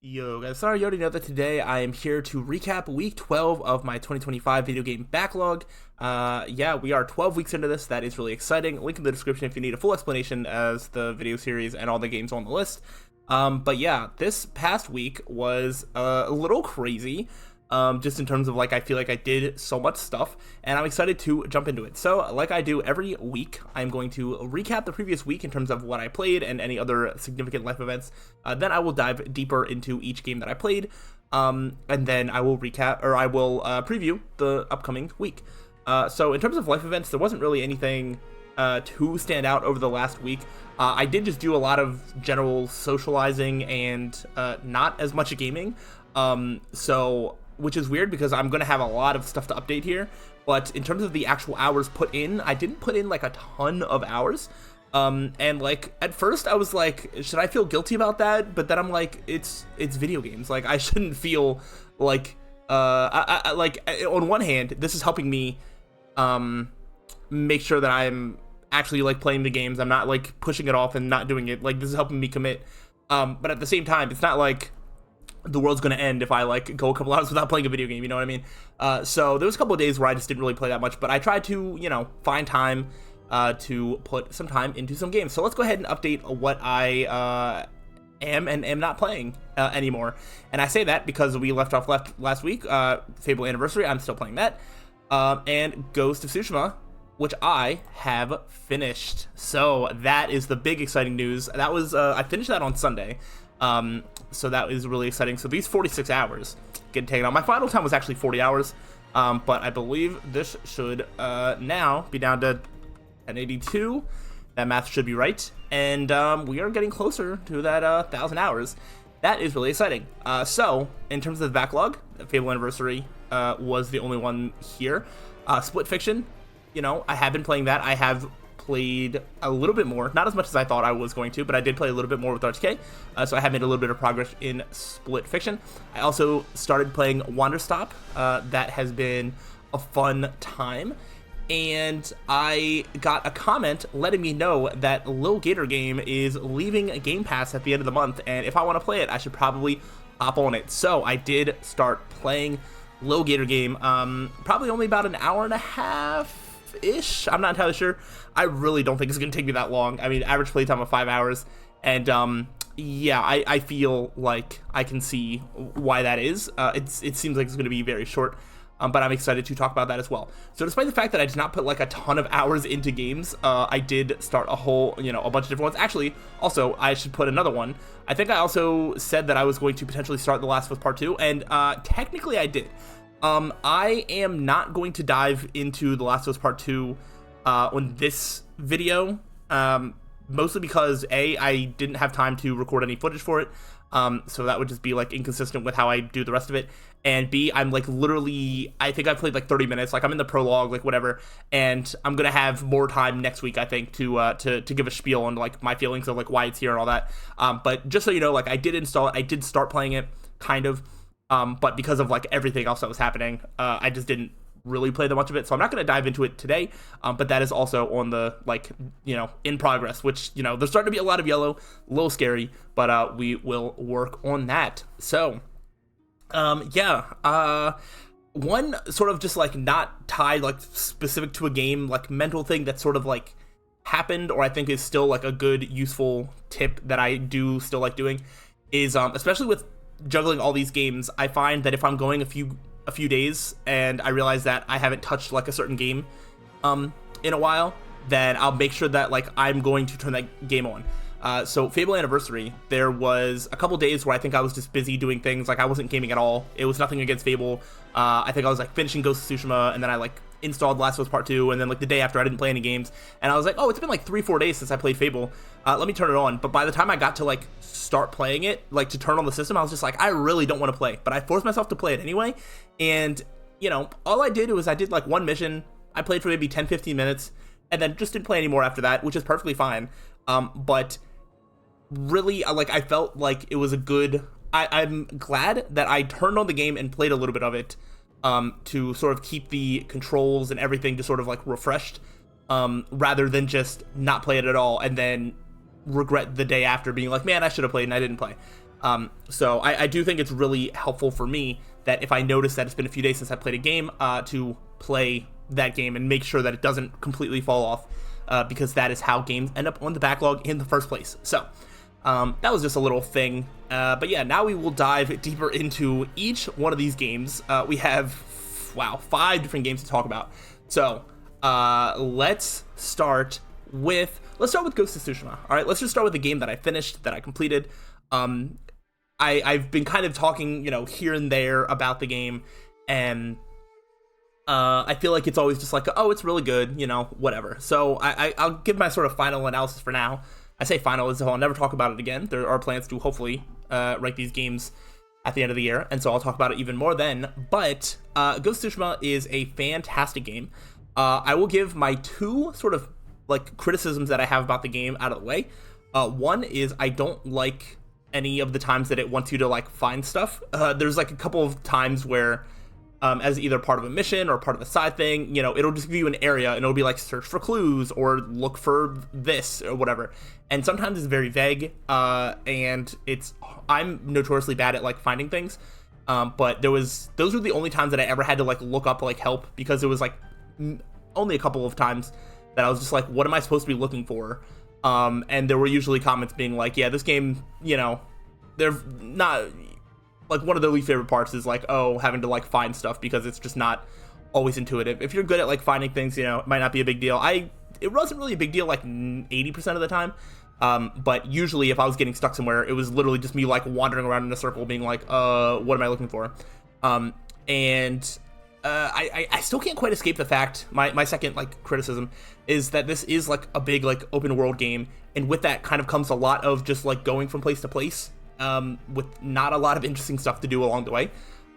Yo guys, sorry you already know that today I am here to recap week 12 of my 2025 video game backlog. Yeah, we are 12 weeks into this. That is really exciting. Link in the description if you need a full explanation as the video series and all the games on the list. But yeah, this past week was a little crazy. Just in terms of I feel like I did so much stuff and I'm excited to jump into it. So like I do every week, I'm going to recap the previous week in terms of what I played and any other significant life events. Then I will dive deeper into each game that I played. And then I will preview the upcoming week. So in terms of life events, there wasn't really anything to stand out over the last week. I did just do a lot of general socializing and not as much gaming. Which is weird because I'm going to have a lot of stuff to update here, but in terms of the actual hours put in, I didn't put in a ton of hours. And at first I was like, should I feel guilty about that? But then I'm like, it's video games. I shouldn't feel on one hand, this is helping me make sure that I'm actually playing the games. I'm not pushing it off and not doing it. This is helping me commit. But at the same time, it's not the world's gonna end if I go a couple hours without playing a video game, you know what I mean? So there was a couple of days where I just didn't really play that much, but I tried to, find time to put some time into some games. So let's go ahead and update what I am and am not playing anymore. And I say that because we left off last week, Fable Anniversary, I'm still playing that, and Ghost of Tsushima, which I have finished. So that is the big exciting news. That was I finished that on Sunday. So that is really exciting. So these 46 hours get taken out. My final time was actually 40 hours, but I believe this should now be down to 1082. That math should be right, and we are getting closer to that 1,000 hours. That is really exciting. So in terms of the backlog, Fable Anniversary was the only one here. Split Fiction, I have been playing that. I have played a little bit more, not as much as I thought I was going to, but I did play a little bit more with RTK, so I have made a little bit of progress in Split Fiction. I also started playing Wanderstop. That has been a fun time, and I got a comment letting me know that Lil Gator Game is leaving Game Pass at the end of the month, and if I want to play it, I should probably hop on it. So I did start playing Lil Gator Game, probably only about an hour and a half ish. I'm not entirely sure. I really don't think it's gonna take me that long. I mean, average playtime of 5 hours, and yeah, I feel like I can see why that is. It seems like it's gonna be very short, but I'm excited to talk about that as well. So despite the fact that I did not put a ton of hours into games, I did start a whole, a bunch of different ones. Actually, also I should put another one. I think I also said that I was going to potentially start The Last of Us Part 2, and technically I did. I am not going to dive into The Last of Us Part 2 on this video, mostly because A, I didn't have time to record any footage for it, so that would just be inconsistent with how I do the rest of it, and B, I'm literally, I think I played 30 minutes, I'm in the prologue, whatever, and I'm gonna have more time next week, I think, to give a spiel on my feelings of why it's here and all that, but just so you know, I did install it, I did start playing it, kind of, but because of everything else that was happening, I just didn't really play that much of it, so I'm not going to dive into it today, but that is also on the in progress, which there's starting to be a lot of yellow, a little scary, but we will work on that. So yeah, one sort of just not tied specific to a game mental thing that sort of happened, or I think is still a good useful tip that I do still doing, is especially with juggling all these games, I find that if I'm going a few days and I realize that I haven't touched a certain game in a while, then I'll make sure that I'm going to turn that game on. So Fable Anniversary, there was a couple days where I think I was just busy doing things, I wasn't gaming at all. It was nothing against Fable. I think I was finishing Ghost of Tsushima, and then I installed Last of Us Part 2, and then the day after I didn't play any games, and I was oh, it's been 3-4 days since I played Fable, let me turn it on. But by the time I got to start playing it, to turn on the system, I was just I really don't want to play, but I forced myself to play it anyway. And all I did was I did one mission, I played for maybe 10-15 minutes, and then just didn't play anymore after that, which is perfectly fine. But really, I felt it was a good, I'm glad that I turned on the game and played a little bit of it, to sort of keep the controls and everything just sort of refreshed, rather than just not play it at all and then regret the day after being man, I should have played and I didn't play. So I do think it's really helpful for me that if I notice that it's been a few days since I played a game, to play that game and make sure that it doesn't completely fall off, because that is how games end up on the backlog in the first place. So that was just a little thing. But yeah, now we will dive deeper into each one of these games. We have, wow, 5 different games to talk about. So let's start with Ghost of Tsushima. All right, let's just start with the game that I finished, that I completed. I've been kind of talking, here and there about the game, and I feel like it's always just like, oh, it's really good, whatever. So I'll give my sort of final analysis for now. I say final as if I'll never talk about it again. There are plans to hopefully rank these games at the end of the year, and so I'll talk about it even more then. But Ghost of Tsushima is a fantastic game. I will give my 2 sort of like criticisms that I have about the game out of the way. One is I don't like any of the times that it wants you to like find stuff. There's like a couple of times where as either part of a mission or part of a side thing, it'll just give you an area and it'll be like search for clues or look for this or whatever. And sometimes it's very vague, and I'm notoriously bad at like finding things. But those were the only times that I ever had to like look up like help, because it was like only a couple of times that I was just like, what am I supposed to be looking for? And there were usually comments being like, yeah, this game, they're not, like, one of the least favorite parts is like, oh, having to like find stuff because it's just not always intuitive. If you're good at like finding things, it might not be a big deal. It wasn't really a big deal like 80% of the time. But usually if I was getting stuck somewhere, it was literally just me like wandering around in a circle being like, what am I looking for? I still can't quite escape the fact, my second like criticism is that this is like a big like open world game, and with that kind of comes a lot of just like going from place to place, with not a lot of interesting stuff to do along the way.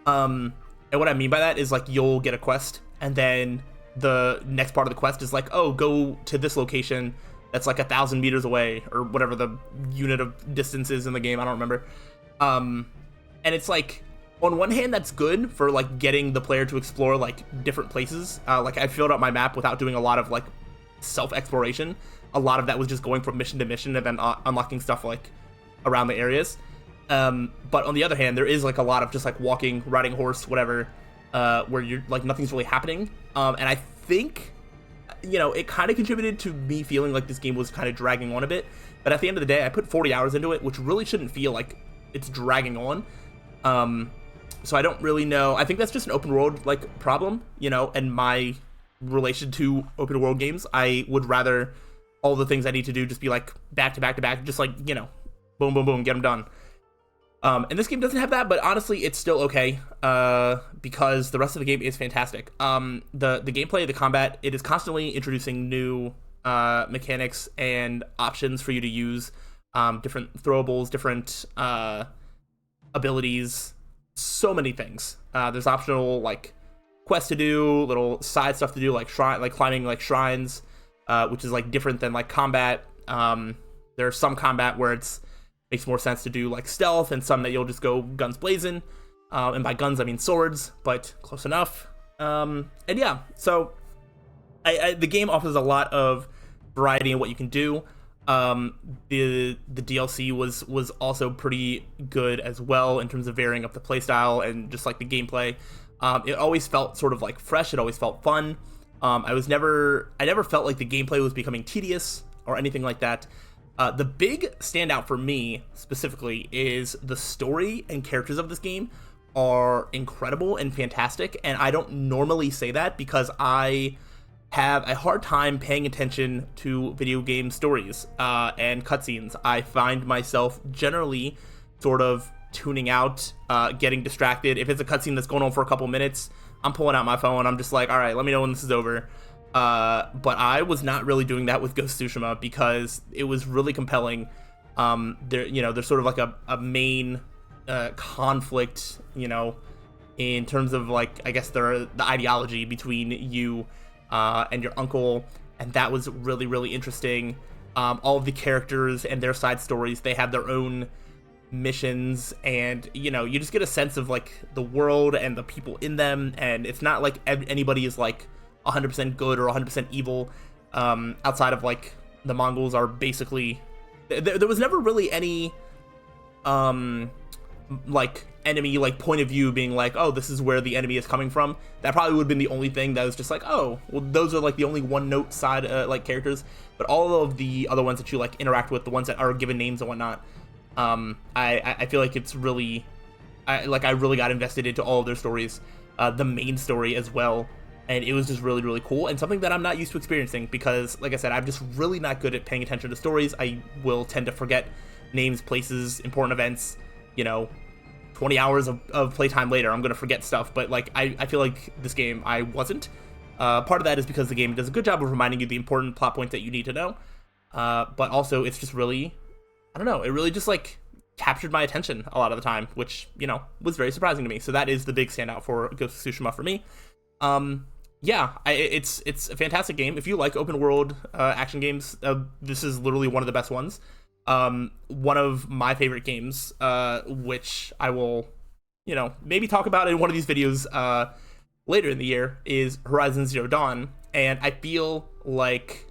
And what I mean by that is like you'll get a quest, and then the next part of the quest is like, oh, go to this location that's like 1,000 meters away, or whatever the unit of distance is in the game, I don't remember. And it's like, on one hand, that's good for like getting the player to explore like different places. Like I filled out my map without doing a lot of like self-exploration. A lot of that was just going from mission to mission and then unlocking stuff like around the areas. But on the other hand, there is like a lot of just like walking, riding horse, whatever, where you're like nothing's really happening. And I think, it kind of contributed to me feeling like this game was kind of dragging on a bit. But at the end of the day, I put 40 hours into it, which really shouldn't feel like it's dragging on. So I don't really know. I think that's just an open world like problem, and my relation to open world games. I would rather all the things I need to do just be like back to back to back, just like, boom, boom, boom, get them done. And this game doesn't have that, but honestly, it's still okay, because the rest of the game is fantastic. The gameplay, the combat, it is constantly introducing new mechanics and options for you to use, different throwables, different abilities, so many things. There's optional like quests to do, little side stuff to do, like climbing like shrines, which is like different than like combat. There's some combat where it's makes more sense to do like stealth, and some that you'll just go guns blazing. And by guns I mean swords, but close enough. And yeah, so the game offers a lot of variety in what you can do. The DLC was also pretty good as well in terms of varying up the playstyle and just like the gameplay. It always felt sort of like fresh. It always felt fun. I never felt like the gameplay was becoming tedious or anything like that. The big standout for me specifically is the story and characters of this game are incredible and fantastic. And I don't normally say that because I have a hard time paying attention to video game stories and cutscenes. I find myself generally sort of tuning out, getting distracted. If it's a cutscene that's going on for a couple minutes, I'm pulling out my phone. I'm just like, all right, let me know when this is over. But I was not really doing that with Ghost of Tsushima because it was really compelling. There's sort of like a main conflict, in terms of like, I guess the ideology between you and your uncle, and that was really, really interesting. All of the characters and their side stories, they have their own missions, and you just get a sense of like the world and the people in them, and it's not like anybody is like 100% good or 100% evil, outside of like the Mongols are basically there was never really any like enemy like point of view being like, oh, this is where the enemy is coming from. That probably would have been the only thing that was just like, oh, well, those are like the only one note side like characters. But all of the other ones that you like interact with, the ones that are given names and whatnot, I feel like it's really, I really got invested into all of their stories, the main story as well. And it was just really, really cool, and something that I'm not used to experiencing because, like I said, I'm just really not good at paying attention to stories. I will tend to forget names, places, important events. 20 hours of playtime later, I'm going to forget stuff. But, like, I feel like this game, I wasn't. Part of that is because the game does a good job of reminding you the important plot points that you need to know. But also, it's just really, I don't know, it really just, like, captured my attention a lot of the time, which, was very surprising to me. So that is the big standout for Ghost of Tsushima for me. Yeah, it's a fantastic game. If you like open world action games, this is literally one of the best ones. One of my favorite games, which I will, maybe talk about in one of these videos later in the year, is Horizon Zero Dawn. And I feel like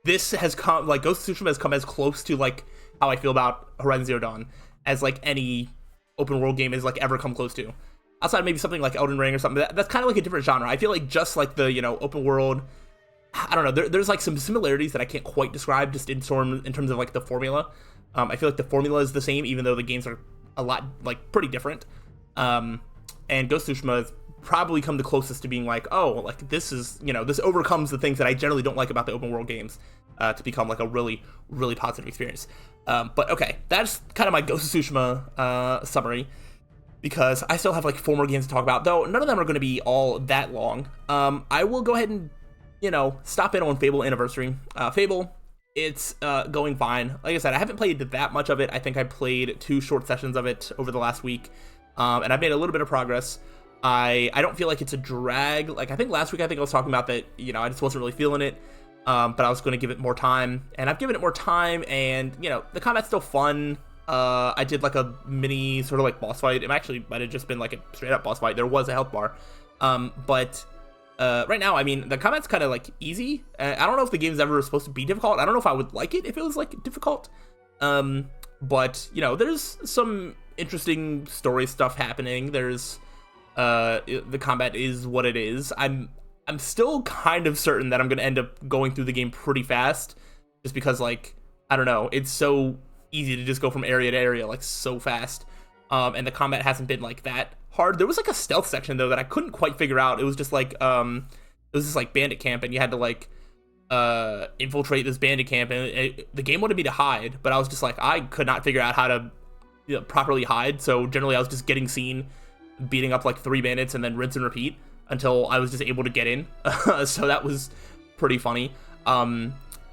this has come, like, Ghost of Tsushima has come as close to, like, how I feel about Horizon Zero Dawn as, like, any open world game has, like, ever come close to. Outside of maybe something like Elden Ring or something, that's kind of like a different genre. I feel like just like the, open world, I don't know, there's like some similarities that I can't quite describe just in terms of like the formula. I feel like the formula is the same, even though the games are a lot, like, pretty different. And Ghost of Tsushima has probably come the closest to being like, oh, like, this is, this overcomes the things that I generally don't like about the open world games to become like a really, really positive experience. But okay, that's kind of my Ghost of Tsushima summary, because I still have like 4 more games to talk about, though none of them are going to be all that long. I will go ahead and, stop in on Fable Anniversary. Fable, it's going fine. Like I said, I haven't played that much of it. I think I played 2 short sessions of it over the last week, and I've made a little bit of progress. I don't feel like it's a drag. Like, I think last week, I was talking about that, I just wasn't really feeling it, but I was going to give it more time, and I've given it more time, and, the combat's still fun. I did like a mini sort of like boss fight. It actually might have just been like a straight up boss fight. There was a health bar. But right now, I mean, the combat's kind of like easy. I don't know if the game's ever supposed to be difficult. I don't know if I would like it if it was like difficult. But there's some interesting story stuff happening. There's the combat is what it is. I'm still kind of certain that I'm going to end up going through the game pretty fast, just because, like, I don't know, it's so easy to just go from area to area like so fast, and the combat hasn't been like that hard. There was like a stealth section though that I couldn't quite figure out. It was just like it was this like bandit camp, and you had to like infiltrate this bandit camp, and the game wanted me to hide, but I was just like, I could not figure out how to properly hide. So generally I was just getting seen, beating up like 3 bandits, and then rinse and repeat until I was just able to get in. So that was pretty funny.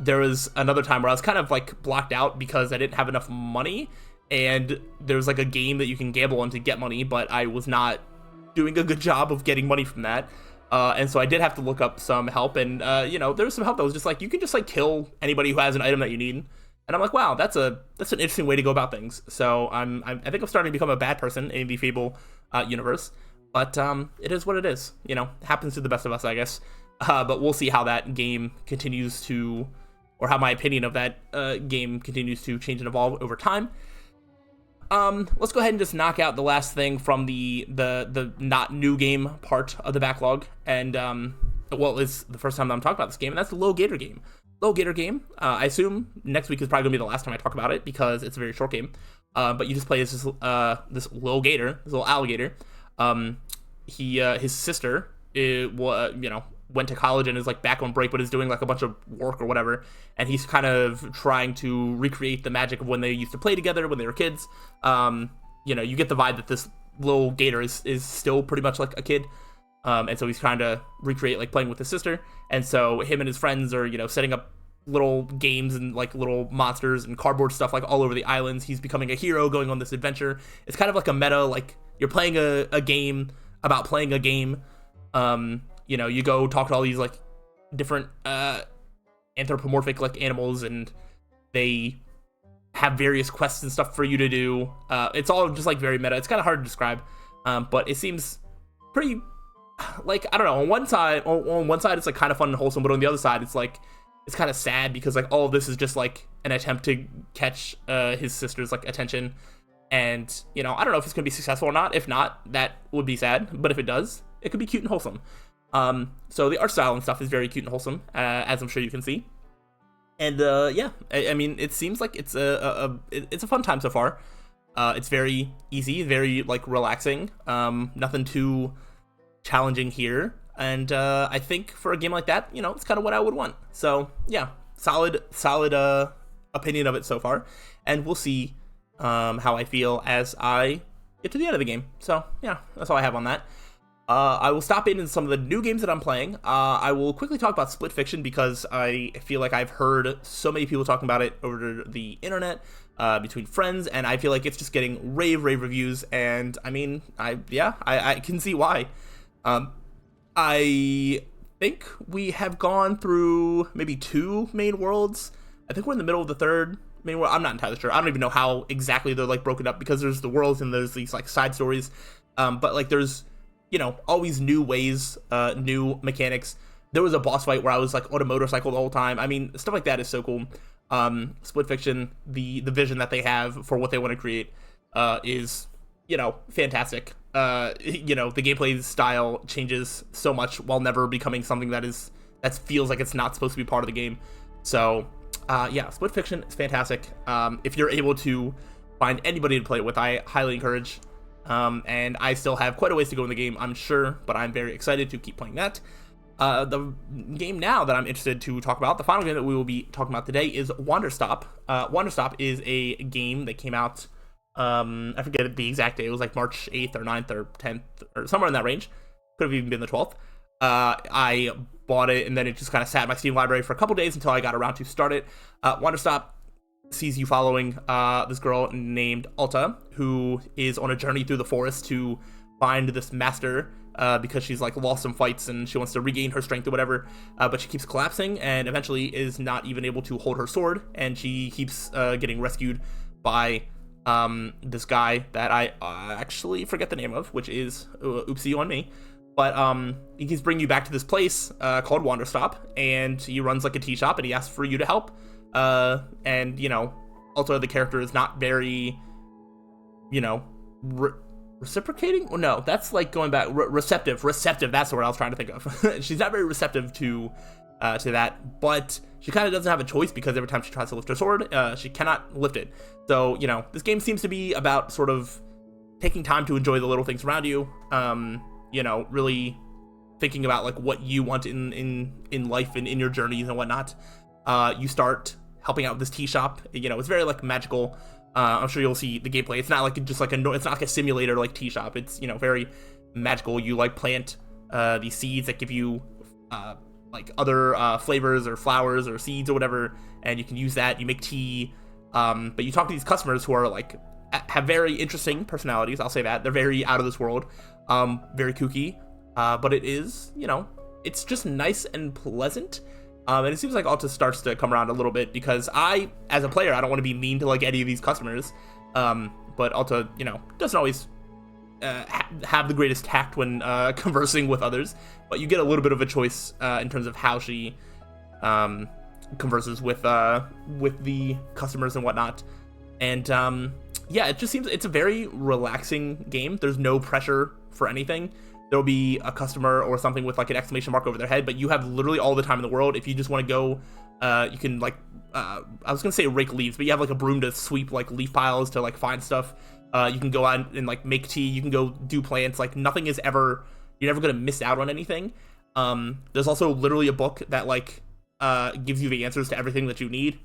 There was another time where I was kind of like blocked out because I didn't have enough money, and there was like a game that you can gamble on to get money, but I was not doing a good job of getting money from that. And so I did have to look up some help, and there was some help that was just like, you can just like kill anybody who has an item that you need. And I'm like, wow, that's an interesting way to go about things. So I think I'm starting to become a bad person in the Fable universe, but it is what it is. It happens to the best of us, I guess. But we'll see how that game continues to, or how my opinion of that game continues to change and evolve over time. Let's go ahead and just knock out the last thing from the not new game part of the backlog. And, well, it's the first time that I'm talking about this game, and that's the Low Gator game. Low Gator game, I assume next week is probably going to be the last time I talk about it, because it's a very short game. But you just play as this little gator, this little alligator. His sister, went to college and is like back on break, but is doing like a bunch of work or whatever, and he's kind of trying to recreate the magic of when they used to play together when they were kids. You get the vibe that this little gator is still pretty much like a kid, and so he's trying to recreate like playing with his sister. And so him and his friends are setting up little games and like little monsters and cardboard stuff like all over the islands. He's becoming a hero, going on this adventure. It's kind of like a meta, like you're playing a game about playing a game. You go talk to all these like different anthropomorphic like animals, and they have various quests and stuff for you to do. It's all just like very meta. It's kind of hard to describe, but it seems pretty, like, I don't know. On one side it's like kind of fun and wholesome, but on the other side it's it's kind of sad because like all of this is just like an attempt to catch his sister's like attention. And, you know, I don't know if it's going to be successful or not. If not, that would be sad. But if it does, it could be cute and wholesome. So the art style and stuff is very cute and wholesome, as I'm sure you can see. And, yeah, I mean, it seems like it's a fun time so far. It's very easy, very, like, relaxing. Nothing too challenging here. And I think for a game like that, you know, it's kind of what I would want. So, yeah, solid opinion of it so far. And we'll see how I feel as I get to the end of the game. So yeah, that's all I have on that. I will stop in some of the new games that I'm playing. I will quickly talk about Split Fiction because I feel like I've heard so many people talking about it over the internet, between friends, and I feel like it's just getting rave reviews. And I mean, I can see why. I think we have gone through maybe 2 main worlds. I think we're in the middle of the 3rd. I'm not entirely sure. I don't even know how exactly they're like broken up because there's the worlds and there's these like side stories. But like there's, you know, always new ways, new mechanics. There was a boss fight where I was like on a motorcycle the whole time. I mean, stuff like that is so cool. Split Fiction, the vision that they have for what they want to create, is, you know, fantastic. You know, the gameplay style changes so much while never becoming something that feels like it's not supposed to be part of the game. So, yeah, Split Fiction is fantastic. If you're able to find anybody to play it with, I highly encourage. And I still have quite a ways to go in the game, I'm sure, but I'm very excited to keep playing that. The game now that I'm interested to talk about, the final game that we will be talking about today, is Wanderstop. Wanderstop is a game that came out, I forget the exact day, it was like March 8th or 9th or 10th, or somewhere in that range. Could have even been the 12th. I bought it, and then it just kind of sat in my Steam library for a couple days until I got around to start it. Wanderstop sees you following this girl named Alta, who is on a journey through the forest to find this master, because she's like lost some fights and she wants to regain her strength or whatever, but she keeps collapsing and eventually is not even able to hold her sword, and she keeps getting rescued by this guy that I actually forget the name of, which is oopsie on me. But he keeps bringing you back to this place called Wanderstop, and he runs like a tea shop, and he asks for you to help. And, you know, Alta, the character, is not very, you know, reciprocating? Well, no, that's like going back, receptive, that's the word I was trying to think of. She's not very receptive to that, but she kind of doesn't have a choice because every time she tries to lift her sword, she cannot lift it. So, you know, this game seems to be about sort of taking time to enjoy the little things around you, you know, really thinking about like what you want in life and in your journeys and whatnot. You start helping out with this tea shop. You know, it's very like magical. I'm sure you'll see the gameplay. It's not like just like it's not like a simulator like tea shop. It's, you know, very magical. You like plant these seeds that give you like other flavors or flowers or seeds or whatever, and you can use that. You make tea, but you talk to these customers who are like have very interesting personalities. I'll say that they're very out of this world, very kooky, but it is, you know, it's just nice and pleasant. And it seems like Alta starts to come around a little bit because I, as a player, I don't want to be mean to like any of these customers. But Alta, you know, doesn't always have the greatest tact when conversing with others. But you get a little bit of a choice in terms of how she converses with the customers and whatnot. And yeah, it just seems it's a very relaxing game. There's no pressure for anything. There'll be a customer or something with like an exclamation mark over their head, but you have literally all the time in the world. If you just want to go, you can like, I was gonna say rake leaves, but you have like a broom to sweep like leaf piles to like find stuff. You can go out and like make tea. You can go do plants. Like nothing is ever, you're never gonna miss out on anything. There's also literally a book that like gives you the answers to everything that you need.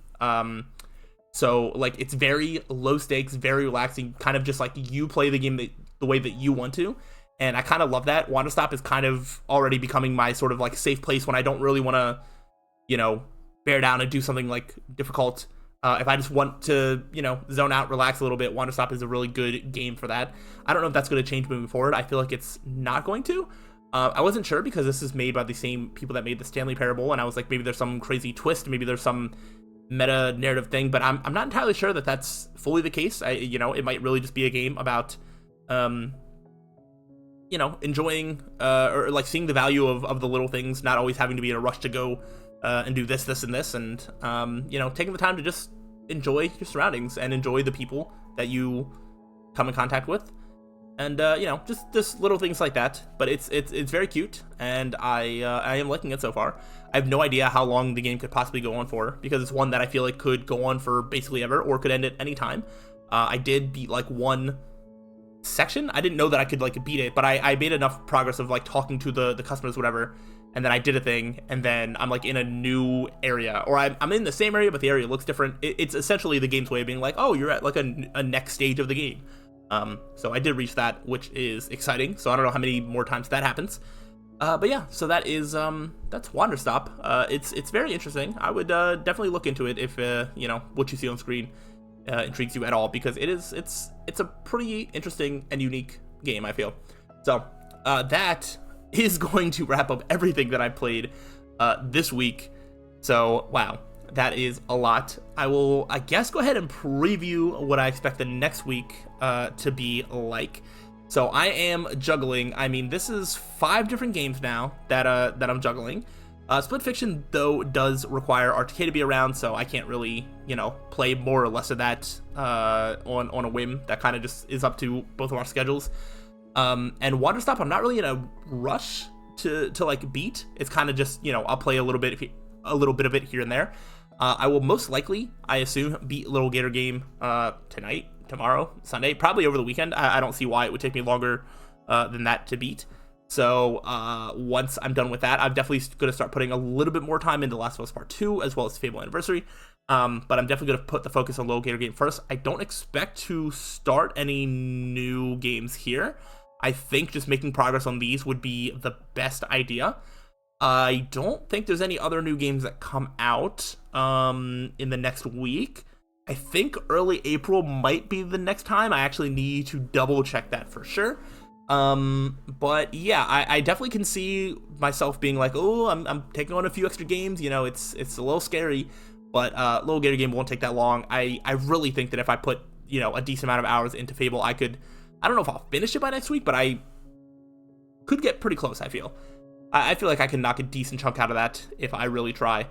So like it's very low stakes, very relaxing, kind of just like you play the game the way that you want to. And I kind of love that. Wanderstop is kind of already becoming my sort of like safe place when I don't really want to, you know, bear down and do something like difficult. If I just want to, you know, zone out, relax a little bit, Wanderstop is a really good game for that. I don't know if that's going to change moving forward. I feel like it's not going to. I wasn't sure because this is made by the same people that made the Stanley Parable, and I was like, maybe there's some crazy twist, maybe there's some meta narrative thing, but I'm not entirely sure that that's fully the case. You know, it might really just be a game about you know, enjoying or like seeing the value of the little things, not always having to be in a rush to go and do this, and this, and you know, taking the time to just enjoy your surroundings and enjoy the people that you come in contact with, and you know, just little things like that. But it's very cute, and I am liking it so far. I have no idea how long the game could possibly go on for, because it's one that I feel like could go on for basically ever, or could end at any time. I did beat like one section. I didn't know that I could like beat it, but I made enough progress of like talking to the customers, whatever, and then I did a thing, and then I'm like in a new area, or I'm in the same area, but the area looks different. It's essentially the game's way of being like, oh, you're at like a next stage of the game. So I did reach that, which is exciting. So I don't know how many more times that happens. But yeah, so that is that's Wanderstop. It's very interesting. I would definitely look into it if you know, what you see on screen intrigues you at all, because it's a pretty interesting and unique game, I feel. So that is going to wrap up everything that I played this week. So wow, that is a lot. I will, I guess, go ahead and preview what I expect the next week to be like. So I am juggling. I mean, this is 5 different games now that I'm juggling. Split Fiction, though, does require RTK to be around, so I can't really, you know, play more or less of that on a whim. That kind of just is up to both of our schedules. And Wanderstop, I'm not really in a rush to like beat. It's kind of just, you know, I'll play a little bit of it here and there. I will most likely, I assume, beat Little Gator Game tonight, tomorrow, Sunday, probably over the weekend. I don't see why it would take me longer than that to beat. So once I'm done with that, I'm definitely going to start putting a little bit more time into Last of Us Part 2, as well as Fable Anniversary. But I'm definitely going to put the focus on Little Gator Game first. I don't expect to start any new games here. I think just making progress on these would be the best idea. I don't think there's any other new games that come out in the next week. I think early April might be the next time. I actually need to double check that for sure. But yeah, I definitely can see myself being like, oh, I'm taking on a few extra games. You know, it's a little scary, but Little Gator Game won't take that long. I really think that if I put, you know, a decent amount of hours into Fable, I don't know if I'll finish it by next week, but I could get pretty close, I feel. I feel like I can knock a decent chunk out of that if I really try.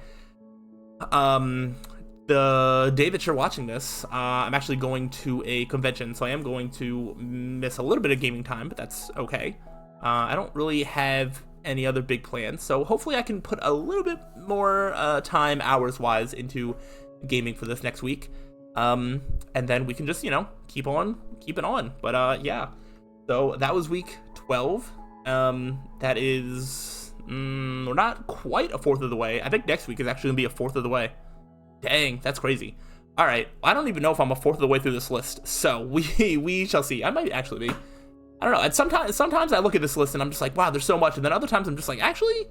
The day that you're watching this, I'm actually going to a convention, so I am going to miss a little bit of gaming time, but that's okay. I don't really have any other big plans, so hopefully I can put a little bit more time, hours-wise, into gaming for this next week. And then we can just, you know, keep it on. But yeah, so that was week 12. That is, we're not quite a fourth of the way. I think next week is actually gonna be a fourth of the way. Dang, that's crazy. All right, I don't even know if I'm a fourth of the way through this list, so we shall see. I might actually be. I don't know. And sometimes I look at this list and I'm just like, wow, there's so much, and then other times I'm just like, actually,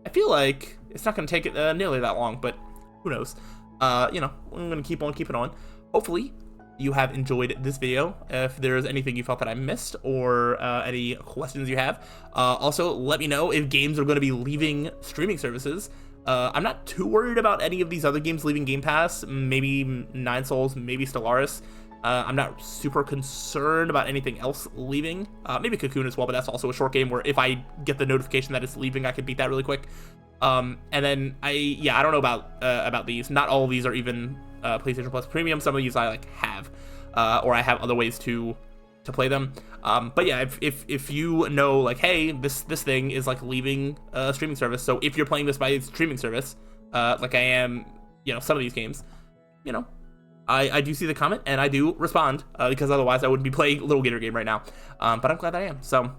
I feel like it's not gonna take it nearly that long, but who knows? You know, I'm gonna keep on keeping on. Hopefully you have enjoyed this video. If there's anything you felt that I missed, or any questions you have, also let me know if games are going to be leaving streaming services. I'm not too worried about any of these other games leaving Game Pass. Maybe Nine Souls, maybe Stellaris. I'm not super concerned about anything else leaving. Maybe Cocoon as well, but that's also a short game where if I get the notification that it's leaving, I could beat that really quick. And then I don't know about these. Not all of these are even PlayStation Plus Premium. Some of these I like have, or I have other ways to play them. But yeah, if you know, like, hey, this thing is like leaving a streaming service, so if you're playing this by streaming service, like I am, you know, some of these games, you know, I do see the comment and I do respond, because otherwise I wouldn't be playing Little Gator Game right now. But I'm glad that I am. So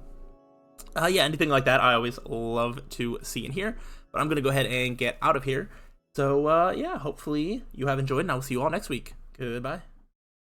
yeah, anything like that I always love to see and hear. But I'm gonna go ahead and get out of here. So yeah, hopefully you have enjoyed, and I will see you all next week. Goodbye.